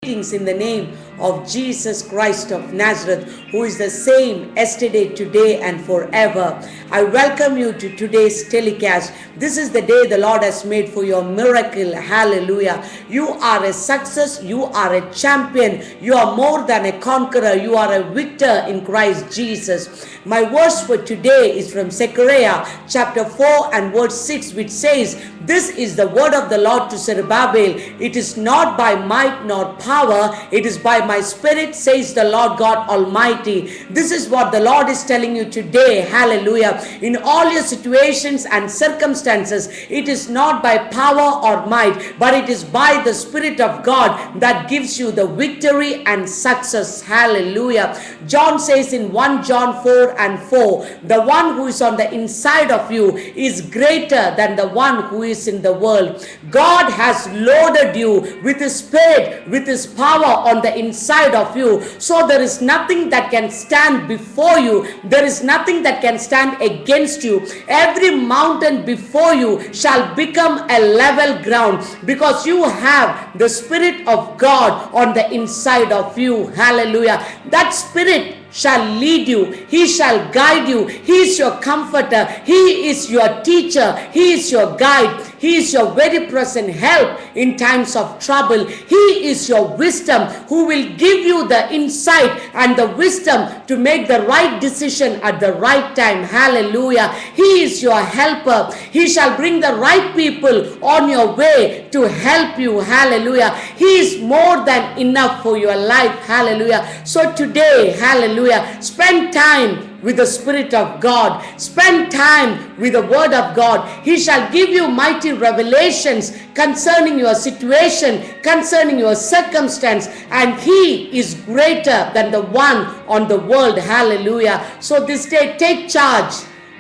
in the name of Jesus Christ of Nazareth, who is the same yesterday, today, and forever. I welcome you to today's telecast. This is the day the Lord has made for your miracle. Hallelujah. You are a success. You are a champion. You are more than a conqueror. You are a victor in Christ Jesus. My verse for today is from Zechariah chapter 4 and verse 6, which says, "This is the word of the Lord to Zerubbabel. It is not by might nor power, it is by my spirit, says the Lord God Almighty." This is what the Lord is telling you today. Hallelujah. In all your situations and circumstances, it is not by power or might, but it is by the Spirit of God that gives you the victory and success. Hallelujah. John says in 1 John 4 and 4, "The one who is on the inside of you is greater than the one who is in the world." God has loaded you with His Spirit, with His power on the inside of you. So there is nothing that can stand before you. There is nothing that can stand against you. Every mountain before you shall become a level ground because you have the Spirit of God on the inside of you. Hallelujah. That Spirit shall lead you. He shall guide you. He is your comforter. He is your teacher. He is your guide. He is your very present help in times of trouble. He is your wisdom, who will give you the insight and the wisdom to make the right decision at the right time. Hallelujah. He is your helper. He shall bring the right people on your way to help you. Hallelujah. He is more than enough for your life. Hallelujah. So today, hallelujah, spend time with the Spirit of God. Spend time with the Word of God. He shall give you mighty revelations concerning your situation, concerning your circumstance, and He is greater than the one on the world. Hallelujah. So this day, take charge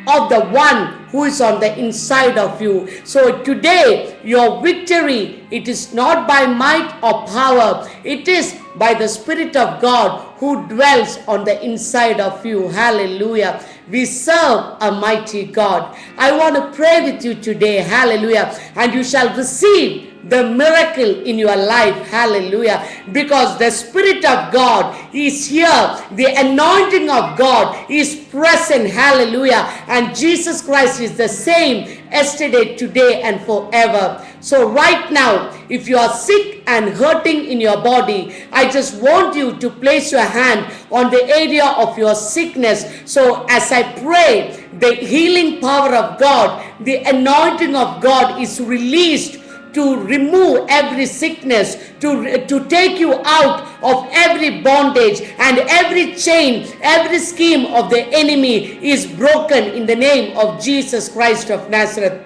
of the one who is on the inside of you. So today, your victory, it is not by might or power. It is by the Spirit of God who dwells on the inside of you. Hallelujah. We serve a mighty God. I want to pray with you today. Hallelujah. And you shall receive the miracle in your life. Hallelujah. Because the Spirit of God is here. The anointing of God is present. Hallelujah. And Jesus Christ is the same yesterday, today, and forever. So right now, if you are sick and hurting in your body, I just want you to place your hand on the area of your sickness. So as I pray, the healing power of God, the anointing of God is released to remove every sickness, to take you out of every bondage, and every chain, every scheme of the enemy is broken in the name of Jesus Christ of Nazareth.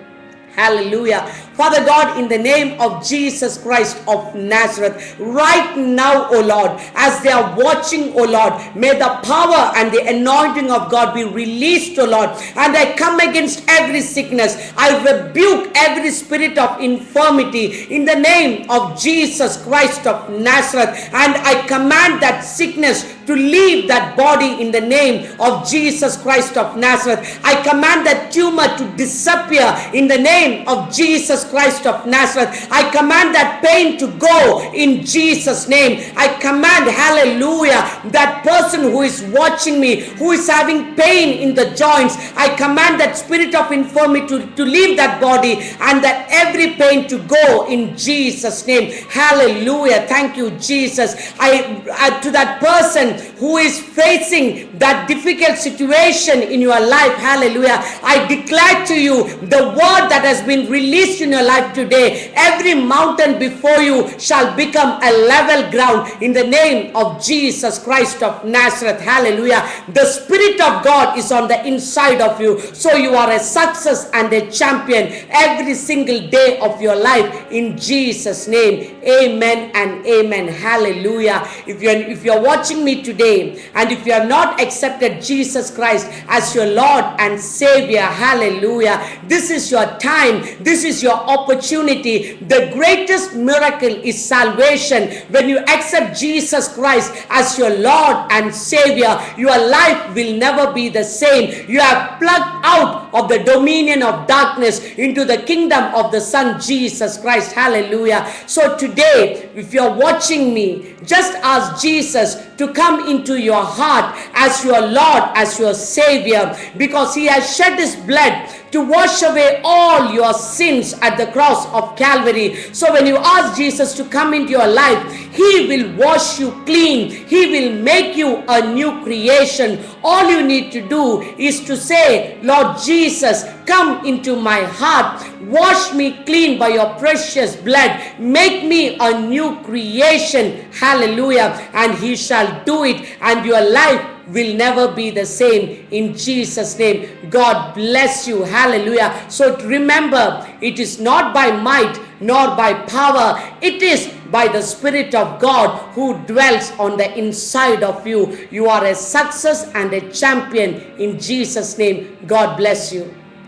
Hallelujah. Father God, in the name of Jesus Christ of Nazareth, right now, O Lord, as they are watching, O Lord, may the power and the anointing of God be released, O Lord, and I come against every sickness. I rebuke every spirit of infirmity in the name of Jesus Christ of Nazareth, and I command that sickness to leave that body in the name of Jesus Christ of Nazareth. I command that tumor to disappear in the name of Jesus Christ of Nazareth. I command that pain to go in Jesus' name. I command, hallelujah, that person who is watching me, who is having pain in the joints, I command that spirit of infirmity to leave that body, and that every pain to go in Jesus' name. Hallelujah. Thank you, Jesus. To that person who is facing that difficult situation in your life, hallelujah, I declare to you the word that has been released in your life today. Every mountain before you shall become a level ground in the name of Jesus Christ of Nazareth. Hallelujah. The Spirit of God is on the inside of you, so you are a success and a champion every single day of your life in Jesus' name. Amen and amen. Hallelujah. If you're watching me today, and if you have not accepted Jesus Christ as your Lord and Savior, hallelujah, this is your time. This is your opportunity. The greatest miracle is salvation. When you accept Jesus Christ as your Lord and Savior, your life will never be the same. You have plucked out of the dominion of darkness into the kingdom of the Son Jesus Christ. Hallelujah. So today, if you're watching me, just ask Jesus to come into your heart as your Lord, as your Savior, because He has shed His blood to wash away all your sins at the cross of Calvary. So when you ask Jesus to come into your life, He will wash you clean. He will make you a new creation. All you need to do is to say, Lord Jesus, come into my heart. Wash me clean by your precious blood. Make me a new creation. Hallelujah. And He shall do it, and your life will never be the same, in Jesus' name. God bless you. Hallelujah. So remember, it is not by might nor by power, it is by the Spirit of God who dwells on the inside of you. You are a success and a champion, in Jesus' name. God bless you.